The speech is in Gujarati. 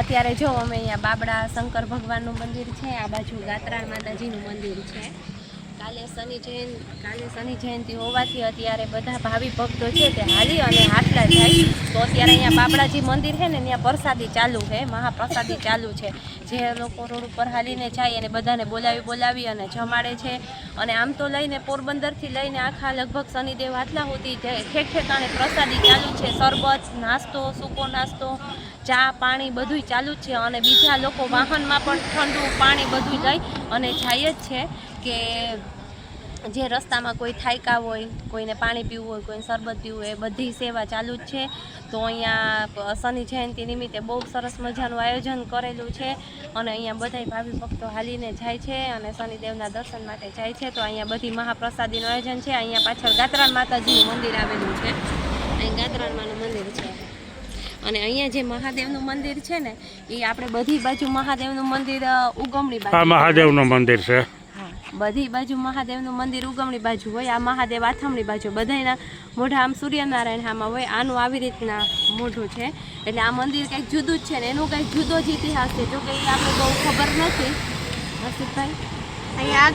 અત્યારે જો અમે અહીંયા બાબડા શંકર ભગવાનનું મંદિર છે, આ બાજુ ગાત્રાળ માતાજીનું મંદિર છે. કાલે શનિ જયંતિ હોવાથી અત્યારે બધા ભાવિ ભક્તો છે તે હાલી અને હાટલા જાય. તો અત્યારે અહીંયા બાબડાજી મંદિર છે ને ત્યાં પ્રસાદી ચાલુ છે, મહાપ્રસાદી ચાલુ છે. જે લોકો રોડ ઉપર હાલીને જાય અને બધાને બોલાવી અને જમાડે છે. અને આમ તો લઈને પોરબંદરથી લઈને આખા લગભગ શનિદેવ હાટલા સુધી ઠેક ઠેકાણે પ્રસાદી ચાલુ છે. શરબત, નાસ્તો, સૂકો નાસ્તો, ચા, પાણી બધું ચાલુ જ છે. અને બીજા લોકો વાહનમાં પણ ઠંડુ પાણી બધું લઈ અને જાય જ છે. કે જે રસ્તામાં કોઈ થાક્યા હોય, કોઈને પાણી પીવું હોય, કોઈને શરબત પીવું હોય, બધી સેવા ચાલુ જ છે. તો અહીંયા શનિ જયંતિ નિમિત્તે બહુ સરસ મજાનું આયોજન કરેલું છે. અને અહીંયા બધા ભાવિ ભક્તો હાલીને જાય છે અને શનિદેવના દર્શન માટે જાય છે. તો અહીંયા બધી મહાપ્રસાદીનું આયોજન છે. અહીંયા પાછળ ગાત્રાળ માતાજીનું મંદિર આવેલું છે. અહીં ગાત્રાળમાનું મંદિર છે. અને અહીંયા જે મહાદેવનું મંદિર છે ને એ આપણે બધી બાજુ મહાદેવનું મંદિર ઉગમણી બાજુ, આ મહાદેવનું મંદિર છે. બધી બાજુ મહાદેવનું મંદિર ઉગમણી બાજુ હોય, આ મહાદેવ આથમણી બાજુ. બધાના મોઢા આમ સૂર્યનારાયણ આમાં હોય, આનું આવી રીતના મોઢું છે. એટલે આ મંદિર કંઈક જુદું જ છે ને એનું કંઈક જુદો જ ઇતિહાસ છે. જો કે એ આપણે બહુ ખબર નથી હર્ષિતભાઈ. અહીંયા